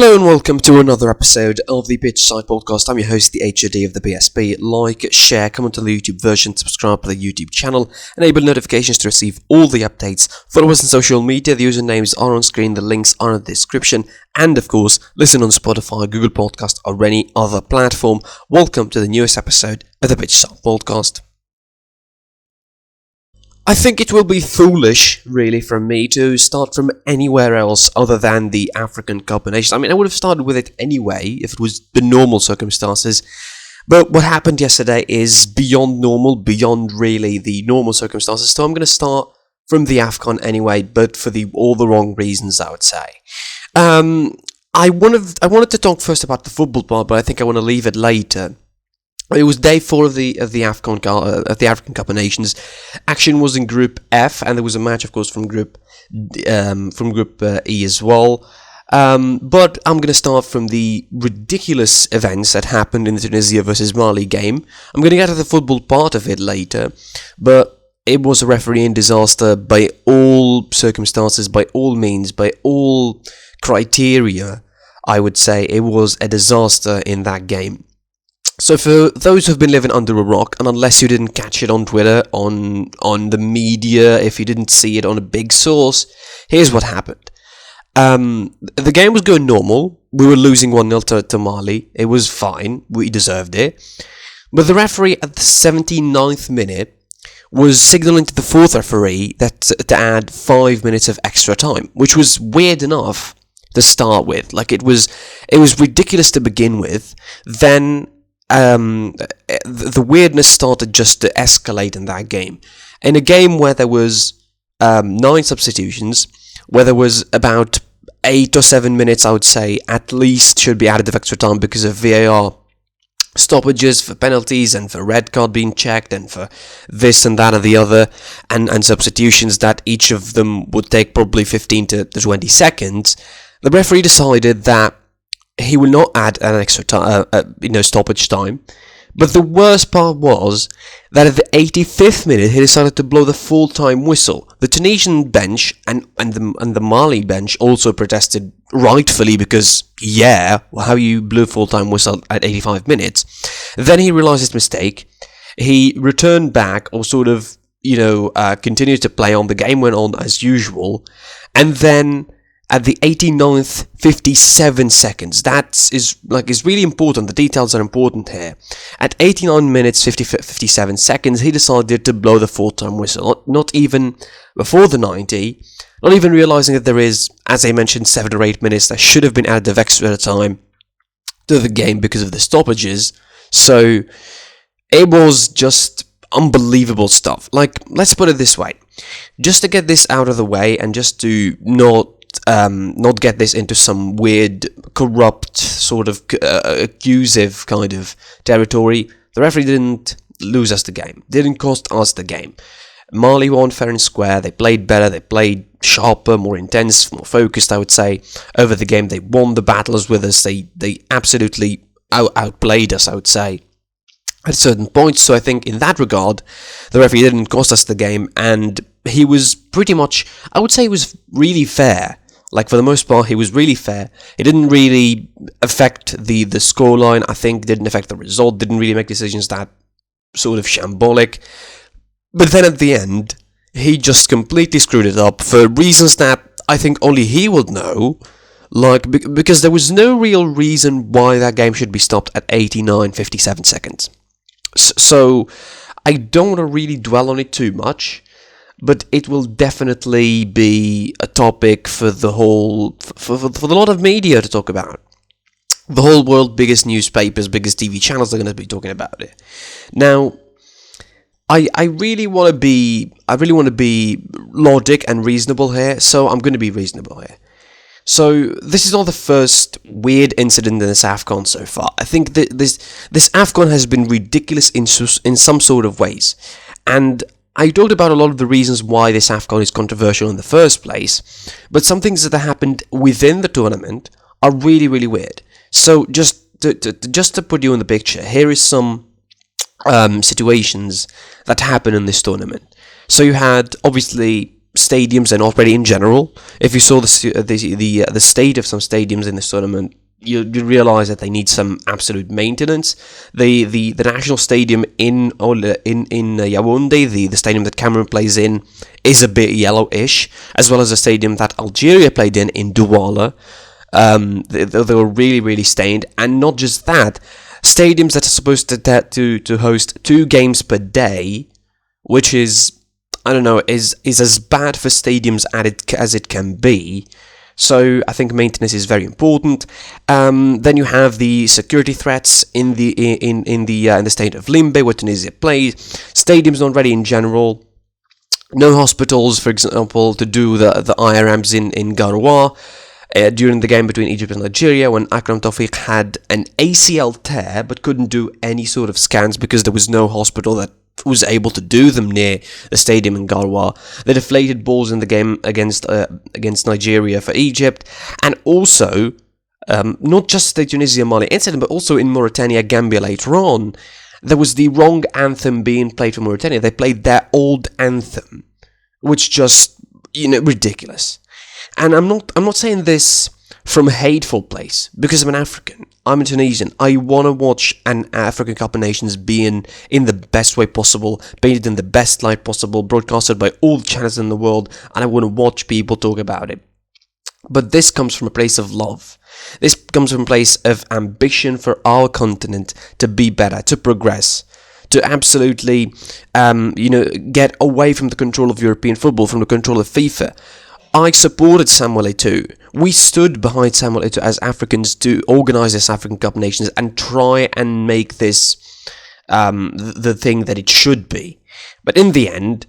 Hello and welcome to another episode of the Pitch Side Podcast. I'm your host, the HOD of the BSB. Like, share, comment on the YouTube version, subscribe to the YouTube channel, enable notifications to receive all the updates. Follow us on social media, the usernames are on screen, the links are in the description, and of course, listen on Spotify, Google Podcast, or any other platform. Welcome to the newest episode of the Pitch Side Podcast. I think it will be foolish, really, for me to start from anywhere else other than the African Cup of Nations. I mean, I would have started with it anyway if it was the normal circumstances. But what happened yesterday is beyond normal, beyond really the normal circumstances. So I'm going to start from the Afcon anyway, but for all the wrong reasons, I would say. I wanted to talk first about the football part, but I think I want to leave it later. It was day 4 of the Afcon of the African Cup of Nations. Action was in Group F, and there was a match, of course, from Group E as well. But I'm going to start from the ridiculous events that happened in the Tunisia versus Mali game. I'm going to get to the football part of it later, but it was a refereeing disaster by all circumstances, by all means, by all criteria. I would say it was a disaster in that game. So for those who've been living under a rock, and unless you didn't catch it on Twitter, on the media, if you didn't see it on a big source, here's what happened. The game was going normal. We were losing 1-0 to Mali. It was fine. We deserved it. But the referee at the 79th minute was signalling to the 4th referee that to add 5 minutes of extra time, which was weird enough to start with. Like, it was ridiculous to begin with. Then the weirdness started just to escalate in that game. In a game where there was 9 substitutions, where there was about 8 or 7 minutes, I would say, at least should be added of extra time because of VAR stoppages, for penalties, and for red card being checked, and for this and that and the other, and substitutions that each of them would take probably 15 to 20 seconds, the referee decided that he will not add an extra time, stoppage time. But the worst part was that at the 85th minute, he decided to blow the full-time whistle. The Tunisian bench and the Mali bench also protested rightfully because, how you blew full-time whistle at 85 minutes. Then he realised his mistake. He returned back, or sort of, continued to play on. The game went on as usual. And then at the 89th, 57 seconds. That is really important. The details are important here. At 89 minutes, 57 seconds, he decided to blow the full-time whistle. Not even before the 90. Not even realizing that there is, as I mentioned, 7 or 8 minutes that should have been added of extra time to the game because of the stoppages. So it was just unbelievable stuff. Like, let's put it this way. Just to get this out of the way, and just to not get this into some weird, corrupt, sort of accusive kind of territory, the referee didn't lose us the game. Didn't cost us the game. Mali won fair and square. They played better. They played sharper, more intense, more focused, I would say, over the game. They won the battles with us. They absolutely outplayed us, I would say, at certain points. So I think in that regard, the referee didn't cost us the game, and he was pretty much, I would say he was really fair. Like, for the most part, he was really fair. It didn't really affect the scoreline, I think, didn't affect the result, didn't really make decisions that sort of shambolic. But then at the end, he just completely screwed it up for reasons that I think only he would know. Like, because there was no real reason why that game should be stopped at 89, 57 seconds. So I don't want to really dwell on it too much, but it will definitely be a topic for the whole, for the lot of media to talk about. The whole world, biggest newspapers, biggest TV channels are going to be talking about it. Now, I really want to be logic and reasonable here, so I'm going to be reasonable here. So this is not the first weird incident in this Afcon so far. I think that this Afcon has been ridiculous in some sort of ways, and I talked about a lot of the reasons why this Afcon is controversial in the first place, but some things that happened within the tournament are really, really weird. So just to put you in the picture, here is some situations that happened in this tournament. So you had, obviously, stadiums are not ready in general. If you saw the state of some stadiums in this tournament, you realize that they need some absolute maintenance. The national stadium in Yaoundé, the stadium that Cameroon plays in, is a bit yellowish, as well as the stadium that Algeria played in Douala. They were really, really stained, and not just that, stadiums that are supposed to host 2 games per day, which is, I don't know, is as bad for stadiums as it can be. So I think maintenance is very important. Then you have the security threats in the state of Limbe, where Tunisia plays. Stadiums not ready in general. No hospitals, for example, to do the IRMs in Garoua. During the game between Egypt and Nigeria, when Akram Tawfiq had an ACL tear but couldn't do any sort of scans because there was no hospital that was able to do them near the stadium in Garoua. The deflated balls in the game against Nigeria for Egypt, and also not just the Tunisia-Mali incident, but also in Mauritania-Gambia later on, there was the wrong anthem being played for Mauritania. They played their old anthem, which just, ridiculous. And I'm not saying this from a hateful place, because I'm an African. I'm a Tunisian. I want to watch an African Cup of Nations being in the best way possible, painted in the best light possible, broadcasted by all the channels in the world, and I want to watch people talk about it. But this comes from a place of love. This comes from a place of ambition for our continent to be better, to progress, to absolutely, get away from the control of European football, from the control of FIFA. I supported Samuel Eto'o. We stood behind Samuel Eto'o as Africans to organise this African Cup of Nations and try and make this the thing that it should be. But in the end,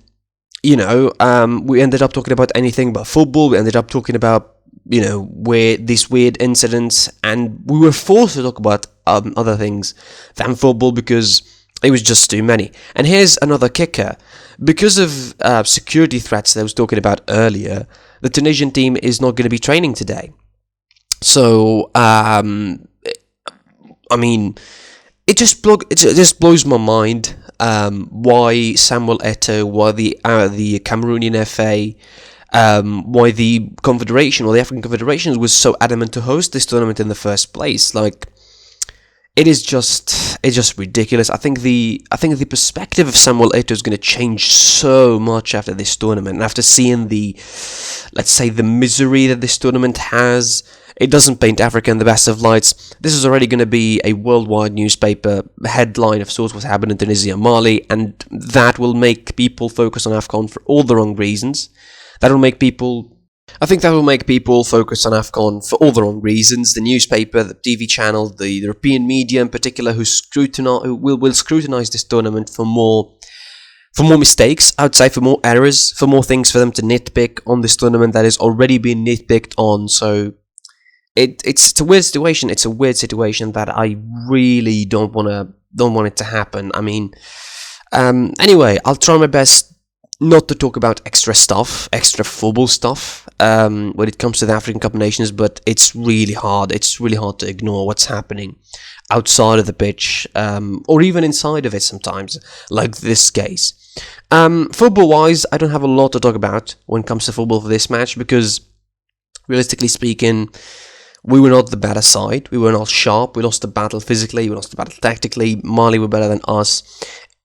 we ended up talking about anything but football. We ended up talking about, these weird incidents, and we were forced to talk about other things than football because it was just too many. And here's another kicker. Because of security threats that I was talking about earlier, the Tunisian team is not going to be training today. So, it just blows my mind why Samuel Eto'o, why the Cameroonian FA, why the Confederation, or the African Confederations, was so adamant to host this tournament in the first place. Like, it's just ridiculous. I think the perspective of Samuel Eto'o is going to change so much after this tournament, and after seeing the misery that this tournament has. It doesn't paint Africa in the best of lights. This is already going to be a worldwide newspaper headline of sorts, what's happened in Tunisia and Mali, and that will make people focus on Afcon for all the wrong reasons. I think that will make people focus on Afcon for all the wrong reasons. The newspaper, the TV channel, the European media in particular, who will scrutinise this tournament for more mistakes, I would say, for more errors, for more things for them to nitpick on this tournament that is already being nitpicked on. So it's a weird situation. It's a weird situation that I really don't want it to happen. Anyway, I'll try my best not to talk about extra football stuff, when it comes to the African Cup of Nations, but it's really hard. It's really hard to ignore what's happening outside of the pitch, or even inside of it sometimes, like this case. Football-wise, I don't have a lot to talk about when it comes to football for this match, because realistically speaking, we were not the better side. We were not sharp. We lost the battle physically. We lost the battle tactically. Mali were better than us.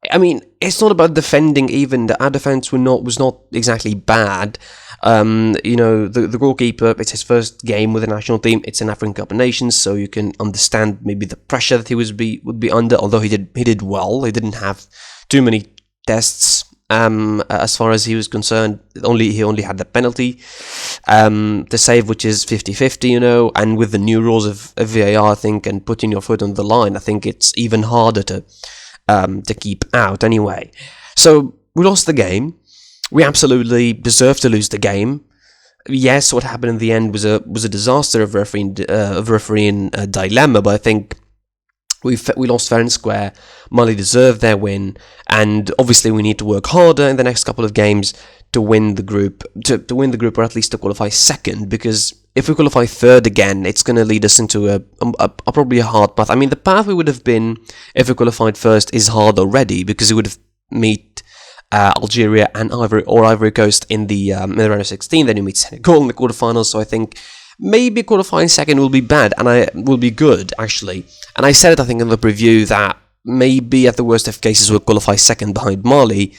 It's not about defending even. Our defense was not exactly bad. The goalkeeper, it's his first game with the national team. It's an African Cup of Nations, so you can understand maybe the pressure that he would be under, although he did well. He didn't have too many tests. As far as he was concerned, he only had the penalty to save, which is 50-50, and with the new rules of VAR, I think, and putting your foot on the line, I think it's even harder to keep out anyway. So we lost the game. We absolutely deserved to lose the game. Yes, what happened in the end was a disaster of refereeing dilemma, but I think we lost fair and square. Mali deserved their win, and obviously we need to work harder in the next couple of games to win the group, or at least to qualify second, because if we qualify third again, it's going to lead us into a probably a hard path. The path we would have been if we qualified first is hard already, because it would have meet Algeria and Ivory Coast in the round of 16. Then you meet Senegal in the quarterfinals. So I think maybe qualifying second will be bad, and I will be good actually. And I said it, I think, in the preview that maybe at the worst of cases we'll qualify second behind Mali,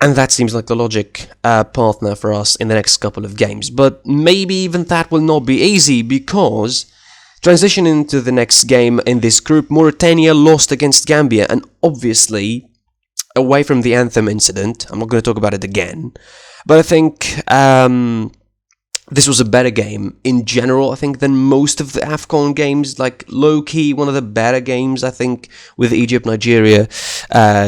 and that seems like the logic partner for us in the next couple of games. But maybe even that will not be easy, because transition into the next game in this group, Mauritania lost against Gambia, and obviously, away from the anthem incident, I'm not going to talk about it again, but I think this was a better game in general, I think, than most of the Afcon games. Like, low-key, one of the better games, I think, with the Egypt-Nigeria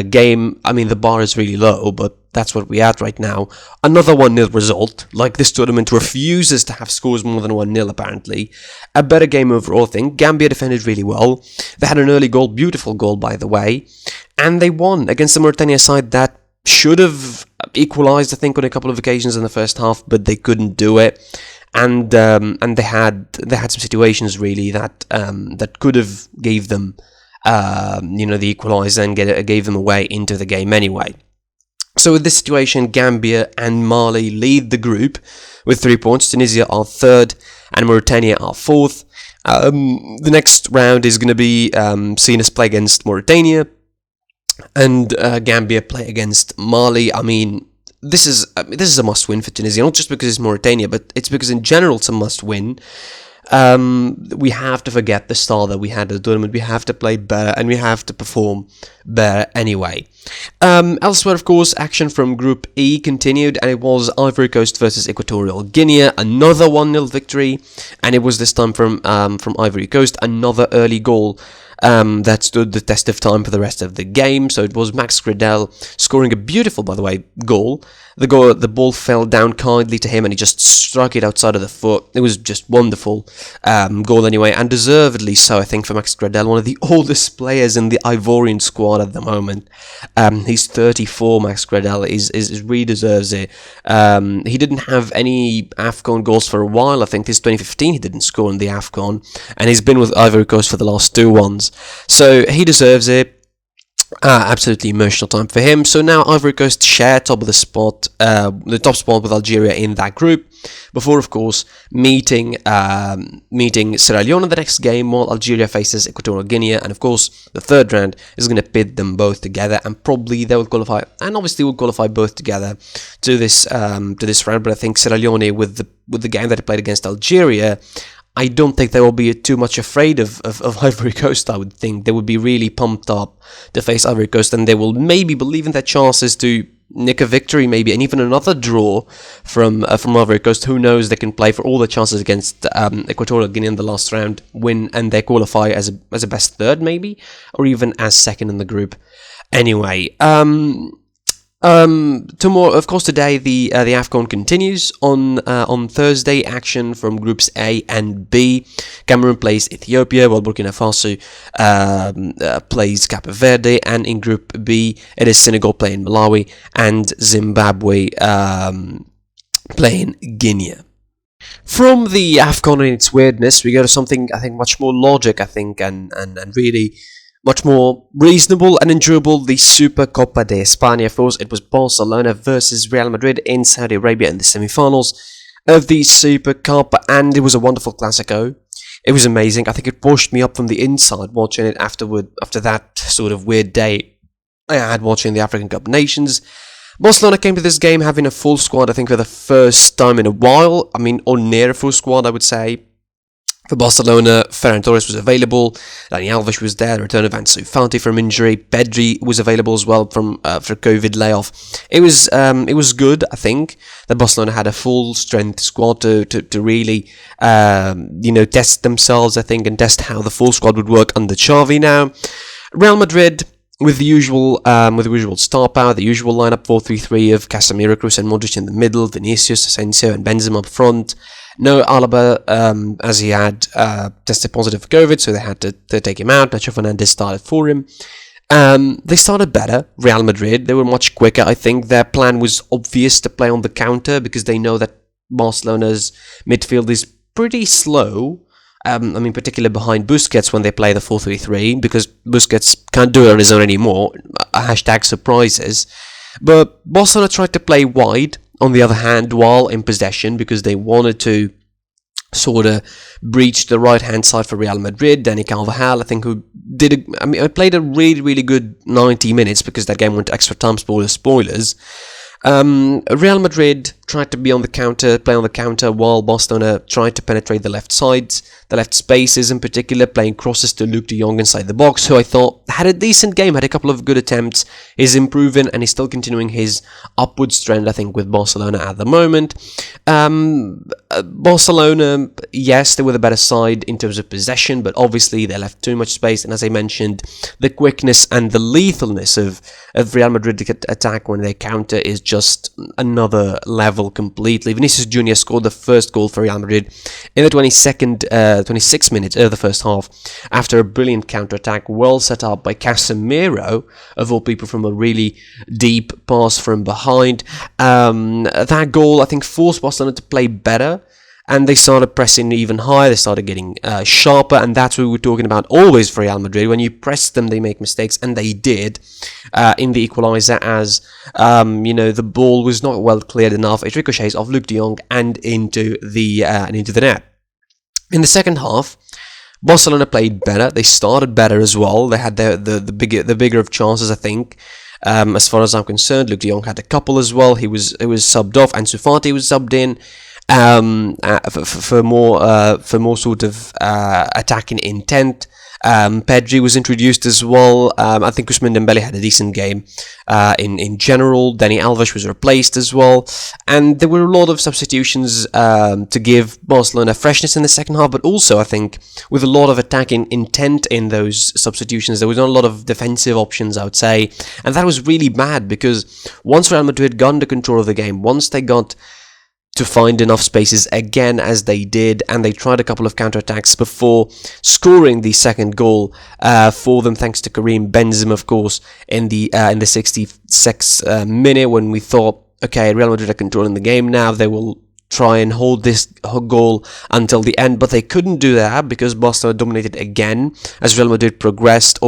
game. I mean, the bar is really low, but that's what we're at right now. Another 1-0 result. Like, this tournament refuses to have scores more than 1-0, apparently. A better game overall, I think. Gambia defended really well. They had an early goal, beautiful goal, by the way. And they won against the Mauritania side that should have equalised, I think, on a couple of occasions in the first half, but they couldn't do it. And they had some situations really that could have gave them the equaliser and gave them away into the game anyway. So with this situation, Gambia and Mali lead the group with 3 points. Tunisia are third and Mauritania are fourth. The next round is going to be seen as play against Mauritania, and Gambia play against Mali. I mean, this is a must-win for Tunisia, not just because it's Mauritania, but it's because in general it's a must-win. We have to forget the style that we had at the tournament. We have to play better, and we have to perform better anyway. Elsewhere, of course, action from Group E continued, and it was Ivory Coast versus Equatorial Guinea, another 1-0 victory, and it was this time from Ivory Coast, another early goal that stood the test of time for the rest of the game. So it was Max Gradel scoring a beautiful, by the way, goal. The ball fell down kindly to him, and he just struck it outside of the foot. It was just wonderful goal anyway, and deservedly so, I think, for Max Gradel, one of the oldest players in the Ivorian squad at the moment. He's 34, Max Gradel, is really deserves it. He didn't have any Afcon goals for a while. I think this 2015 he didn't score in the Afcon, and he's been with Ivory Coast for the last 2 ones. So he deserves it. Absolutely emotional time for him. So now Ivory Coast share top of the top spot with Algeria in that group, before, of course, meeting Sierra Leone in the next game, while Algeria faces Equatorial Guinea, and of course the third round is going to pit them both together, and probably they will qualify, and obviously will qualify both together to this round. But I think Sierra Leone, with the game that they played against Algeria, I don't think they will be too much afraid of Ivory Coast. I would think they would be really pumped up to face Ivory Coast, and they will maybe believe in their chances to nick a victory, maybe, and even another draw from Ivory Coast. Who knows? They can play for all the chances against Equatorial Guinea in the last round, win, and they qualify as a best third, maybe, or even as second in the group. Anyway, tomorrow, of course, today the Afcon continues on Thursday. Action from groups A and B. Cameroon plays Ethiopia, while Burkina Faso plays Cape Verde, and in Group B it is Senegal playing Malawi and Zimbabwe playing Guinea. From the Afcon and its weirdness, we go to something, I think, much more logic, I think, and really much more reasonable and enjoyable. The Supercopa de España. Of course, it was Barcelona versus Real Madrid in Saudi Arabia in the semi-finals of the Supercup, and it was a wonderful Clásico. It was amazing. I think it pushed me up from the inside watching it after that sort of weird day I had watching the African Cup Nations. Barcelona came to this game having a full squad, I think, for the first time in a while. I mean, or near a full squad, I would say. For Barcelona, Ferran Torres was available, Dani Alves was there, the return of Ansu Fati from injury, Pedri was available as well for COVID layoff. It was good, I think, that Barcelona had a full strength squad to really test themselves, I think, and test how the full squad would work under Xavi now. Real Madrid, with the usual star power, the usual lineup 4-3-3 of Casemiro, Kroos and Modric in the middle, Vinicius, Asensio and Benzema up front. No Alaba, as he had tested positive for COVID, so they had to take him out. Nacho Fernandez started for him. They started better, Real Madrid. They were much quicker, I think. Their plan was obvious, to play on the counter, because they know that Barcelona's midfield is pretty slow. Particularly behind Busquets when they play the 4-3-3, because Busquets can't do it on his own anymore. # surprises. But Barcelona tried to play wide, on the other hand, while in possession, because they wanted to sort of breach the right-hand side for Real Madrid. Dani Carvajal, I think, who played a really, really good 90 minutes, because that game went to extra time, spoilers. Real Madrid tried to be on the counter, play on the counter, while Barcelona tried to penetrate the left sides, the left spaces in particular, playing crosses to Luuk de Jong inside the box, who I thought had a decent game, had a couple of good attempts, is improving, and is still continuing his upwards trend, I think, with Barcelona at the moment. Barcelona, yes, they were the better side in terms of possession, but obviously they left too much space, and as I mentioned, the quickness and the lethalness of Real Madrid attack when they counter is just another level completely. Vinicius Jr. scored the first goal for Real Madrid in the 26th minute of the first half, after a brilliant counter-attack, well set up by Casemiro, of all people, from a really deep pass from behind. That goal, I think, forced Barcelona to play better, and they started pressing even higher, they started getting sharper, and that's what we were talking about always for Real Madrid. When you press them, they make mistakes, and they did in the equaliser, as the ball was not well cleared enough. It ricochets off Luuk de Jong and into the net. In the second half, Barcelona played better. They started better as well. They had the bigger of chances, I think. As far as I'm concerned, Luuk de Jong had a couple as well. He was subbed off, and Ansu Fati was subbed in for more sort of attacking intent. Pedri was introduced as well. I think Ousmane Dembele had a decent game in general. Dani Alves was replaced as well. And there were a lot of substitutions to give Barcelona freshness in the second half, but also, I think, with a lot of attacking intent in those substitutions. There was not a lot of defensive options, I would say. And that was really bad, because once Real Madrid got under control of the game, once they got to find enough spaces again, as they did, and they tried a couple of counterattacks before scoring the second goal for them, thanks to Karim Benzema, of course, in the 66th minute, when we thought, okay, Real Madrid are controlling the game now, they will try and hold this goal until the end, but they couldn't do that because Barcelona dominated again as Real Madrid regressed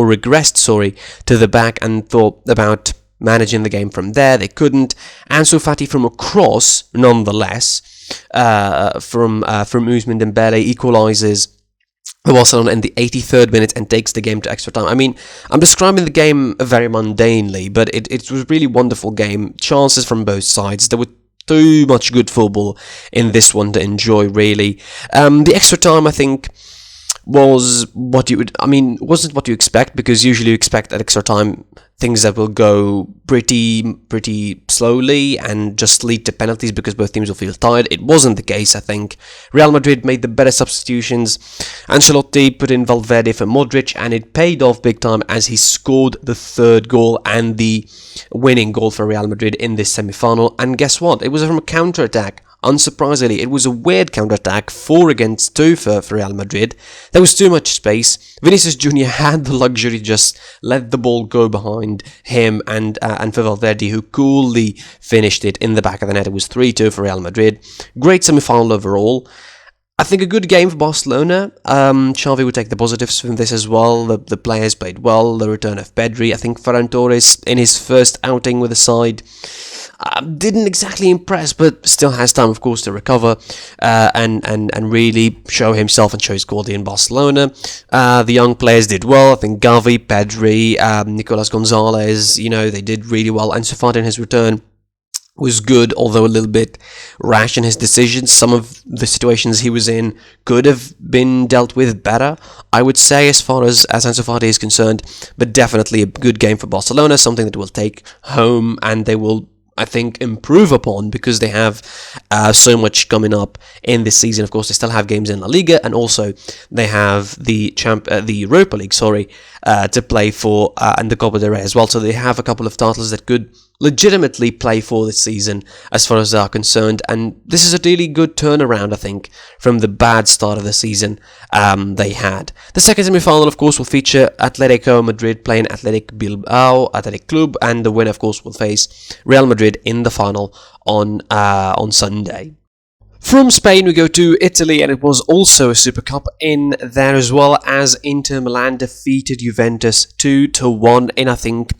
to the back and thought about managing the game from there. They couldn't. Ansu Fati from a cross, nonetheless, from Ousmane Dembele, equalises Barcelona in the 83rd minute and takes the game to extra time. I mean, I'm describing the game very mundanely, but it was a really wonderful game. Chances from both sides. There were too much good football in this one to enjoy, really. The extra time, I think, wasn't what you expect, because usually you expect at extra time things that will go pretty slowly and just lead to penalties because both teams will feel tired. It wasn't the case, I think. Real Madrid made the better substitutions. Ancelotti put in Valverde for Modric, and it paid off big time as he scored the third goal and the winning goal for Real Madrid in this semi-final. And guess what? It was from a counter-attack. Unsurprisingly, it was a weird counter-attack, 4 against 2 for Real Madrid. There was too much space. Vinicius Jr. had the luxury to just let the ball go behind him and for Valverde, who coolly finished it in the back of the net. It was 3-2 for Real Madrid. Great semi-final overall. I think a good game for Barcelona. Xavi would take the positives from this as well. The players played well. The return of Pedri. I think Ferran Torres, in his first outing with the side, didn't exactly impress, but still has time, of course, to recover and really show himself and show his quality in Barcelona. The young players did well. I think Gavi, Pedri, Nicolas Gonzalez, they did really well. Ansu Fati in his return was good, although a little bit rash in his decisions. Some of the situations he was in could have been dealt with better, I would say, as far as Ansu Fati is concerned. But definitely a good game for Barcelona, something that will take home and they will, I think, improve upon, because they have so much coming up in this season. Of course, they still have games in La Liga, and also they have the Europa League, to play for, and the Copa del Rey as well. So they have a couple of titles that could legitimately play for this season, as far as they are concerned. And this is a really good turnaround, I think, from the bad start of the season they had. The second semi-final, of course, will feature Atletico Madrid playing Athletic Bilbao, Athletic Club, and the winner, of course, will face Real Madrid in the final on Sunday. From Spain, we go to Italy, and it was also a Supercup in there as well, as Inter Milan defeated Juventus 2-1 in, I think,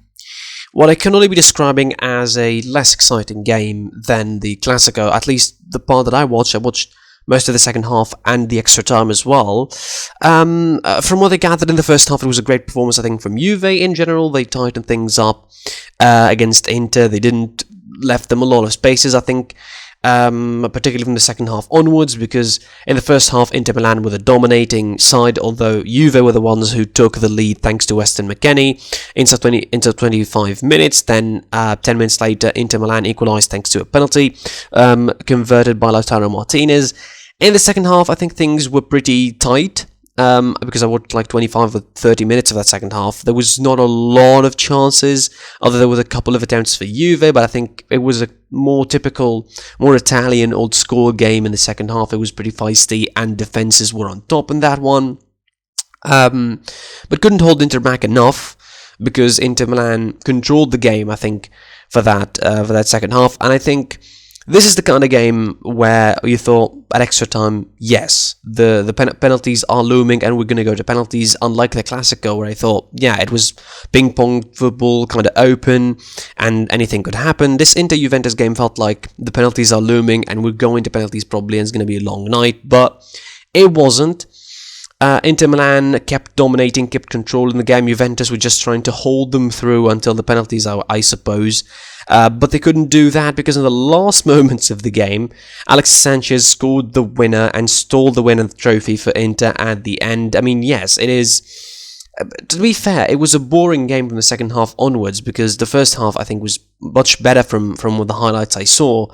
what I can only be describing as a less exciting game than the Classico, at least the part that I watched. I watched most of the second half and the extra time as well. From what I gathered in the first half, it was a great performance, I think, from Juve in general. They tightened things up against Inter. They didn't left them a lot of spaces, I think, particularly from the second half onwards, because in the first half, Inter Milan were the dominating side, although Juve were the ones who took the lead thanks to Weston McKennie into 25 minutes. Then 10 minutes later, Inter Milan equalised thanks to a penalty converted by Lautaro Martinez. In the second half, I think things were pretty tight. Because I watched like 25 or 30 minutes of that second half. There was not a lot of chances, although there was a couple of attempts for Juve, but I think it was a more typical, more Italian old school game in the second half. It was pretty feisty, and defences were on top in that one. But couldn't hold Inter back enough, because Inter Milan controlled the game, I think, for that second half. And I think this is the kind of game where you thought at extra time, yes, the penalties are looming and we're going to go to penalties, unlike the Classico where I thought, yeah, it was ping-pong football, kind of open, and anything could happen. This Inter-Juventus game felt like the penalties are looming and we're going to penalties probably, and it's going to be a long night, but it wasn't. Inter Milan kept dominating, kept controlling the game. Juventus were just trying to hold them through until the penalties, I suppose. But they couldn't do that because in the last moments of the game, Alexis Sanchez scored the winner and stole the winner trophy for Inter at the end. I mean, yes, it is. To be fair, it was a boring game from the second half onwards, because the first half I think was much better from the highlights I saw.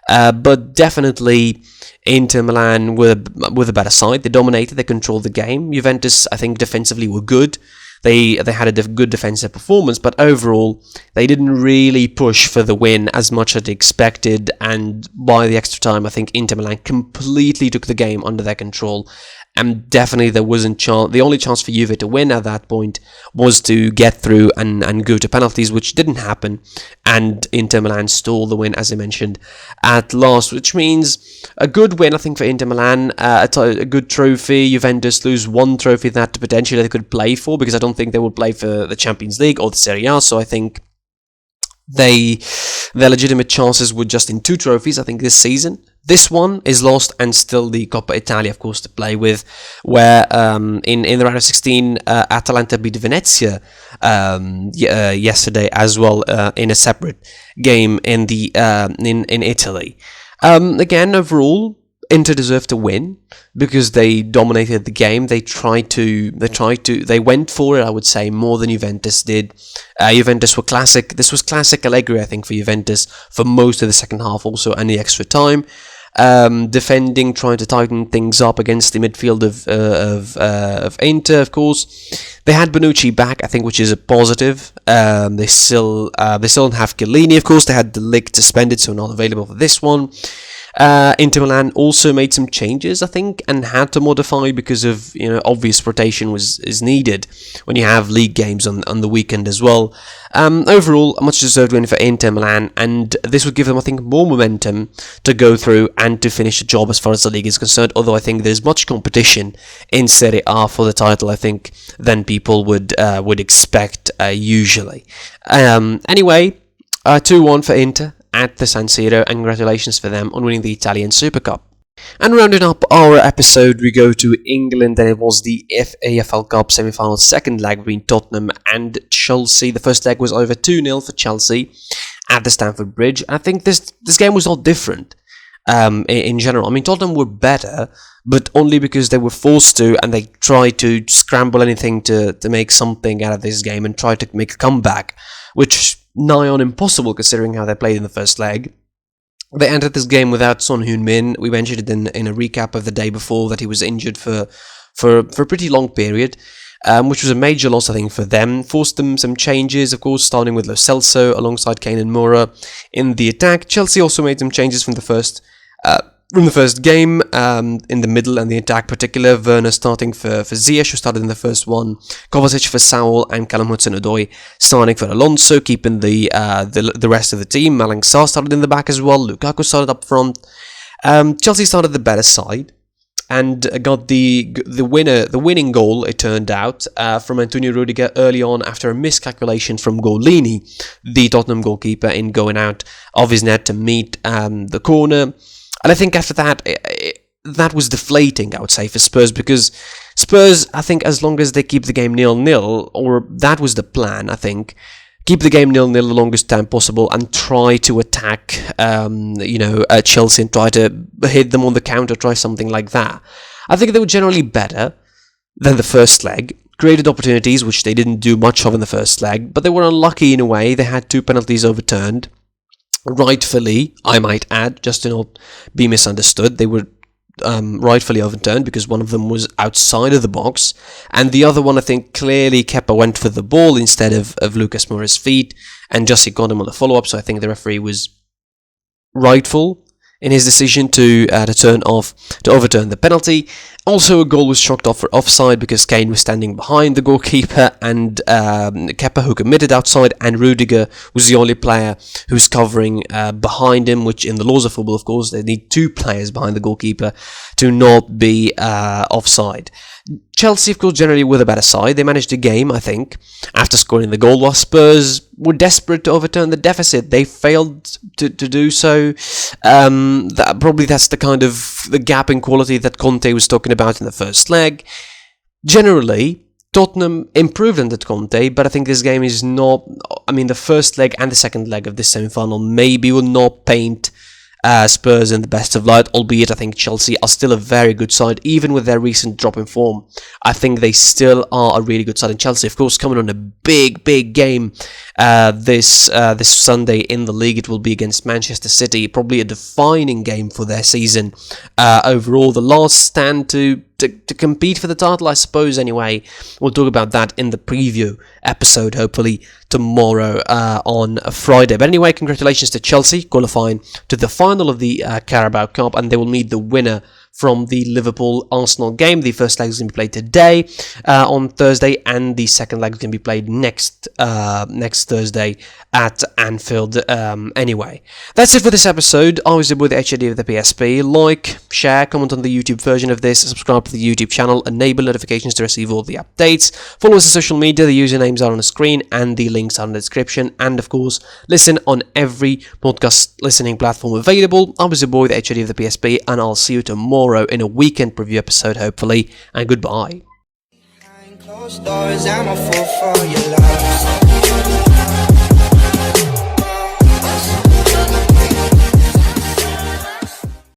But definitely Inter Milan were the better side. They dominated, they controlled the game. Juventus, I think, defensively were good. They had a good defensive performance, but overall they didn't really push for the win as much as they expected. And by the extra time, I think Inter Milan completely took the game under their control. And definitely there wasn't the only chance for Juve to win at that point was to get through and go to penalties, which didn't happen. And Inter Milan stole the win, as I mentioned, at last, which means a good win, I think, for Inter Milan, a good trophy. Juventus lose one trophy that potentially they could play for, because I don't think they will play for the Champions League or the Serie A, so I think their legitimate chances were just in two trophies, I think, this season. This one is lost, and still the Coppa Italia, of course, to play with, where in the round of 16, Atalanta beat Venezia yesterday as well, in a separate game in Italy. Again, overall, Inter deserved to win because they dominated the game. They went for it, I would say, more than Juventus did. Juventus were classic. This was classic Allegri, I think, for Juventus for most of the second half, also, and the extra time. Defending, trying to tighten things up against the midfield of Inter, of course. They had Bonucci back, I think, which is a positive. They still don't have Chiellini, of course. They had De Ligt suspended, so not available for this one. Inter Milan also made some changes, I think, and had to modify because of, obvious rotation is needed when you have league games on the weekend as well. Overall, a much deserved win for Inter Milan, and this would give them, I think, more momentum to go through and to finish the job as far as the league is concerned, although I think there's much competition in Serie A for the title, I think, than people would expect usually. Anyway, 2-1 for Inter at the San Siro, and congratulations for them on winning the Italian Supercup. And rounding up our episode, we go to England, and it was the AFL Cup semi-final second leg between Tottenham and Chelsea. The first leg was over 2-0 for Chelsea at the Stamford Bridge. I think this game was not different in general. I mean, Tottenham were better, but only because they were forced to, and they tried to scramble anything to make something out of this game and try to make a comeback, which nigh on impossible considering how they played in the first leg. They entered this game without Son Heung-min. We mentioned it in a recap of the day before that he was injured for a pretty long period, which was a major loss, I think, for them. Forced them some changes, of course, starting with Lo Celso alongside Kane and Moura in the attack. Chelsea also made some changes from the first game, in the middle and the attack particular. Werner starting for Ziyech, who started in the first one. Kovacic for Saul, and Callum Hudson-Odoi starting for Alonso, keeping the rest of the team. Malang Sarr started in the back as well. Lukaku started up front. Chelsea started the better side. and got the winning goal, it turned out, from Antonio Rudiger early on after a miscalculation from Golini, the Tottenham goalkeeper, in going out of his net to meet the corner. And I think after that, that was deflating, I would say, for Spurs, because Spurs, I think, as long as they keep the game 0-0, or that was the plan, I think, keep the game 0-0 the longest time possible and try to attack, Chelsea and try to hit them on the counter, try something like that. I think they were generally better than the first leg, created opportunities, which they didn't do much of in the first leg, but they were unlucky in a way. They had 2 penalties overturned, rightfully, I might add, just to not be misunderstood. They were rightfully overturned because one of them was outside of the box, and the other one, I think, clearly Kepa went for the ball instead of Lucas Moura's feet, and Jussi got him on the follow-up. So I think the referee was rightful in his decision to overturn the penalty. Also, a goal was chalked off for offside because Kane was standing behind the goalkeeper, and Kepa, who committed outside, and Rudiger was the only player who's covering behind him, which in the laws of football, of course, they need 2 players behind the goalkeeper to not be offside. Chelsea, of course, generally were the better side. They managed the game, I think, after scoring the goal, while Spurs were desperate to overturn the deficit. They failed to do so. That's the kind of the gap in quality that Conte was talking about in the first leg. Generally, Tottenham improved under Conte, but I think this game is not... I mean, the first leg and the second leg of this semi-final maybe will not paint Spurs in the best of light, albeit I think Chelsea are still a very good side, even with their recent drop in form. I think they still are a really good side, and Chelsea, of course, coming on a big game this Sunday in the league. It will be against Manchester City, probably a defining game for their season overall. The last stand to compete for the title, I suppose, anyway. We'll talk about that in the preview episode, hopefully tomorrow on Friday. But anyway, congratulations to Chelsea, qualifying to the final of the Carabao Cup, and they will meet the winner from the Liverpool-Arsenal game. The first leg is going to be played today on Thursday, and the second leg is going to be played next Thursday at Anfield. Anyway, that's it for this episode. I was with the HID of the PSP. Like, share, comment on the YouTube version of this, subscribe to the YouTube channel, enable notifications to receive all the updates, follow us on social media. The usernames are on the screen and the links are in the description, and of course, listen on every podcast listening platform available. I was your boy, the HID of the PSP, and I'll see you tomorrow in a weekend preview episode, hopefully, and goodbye. Behind closed doors, I'm a fool for your love.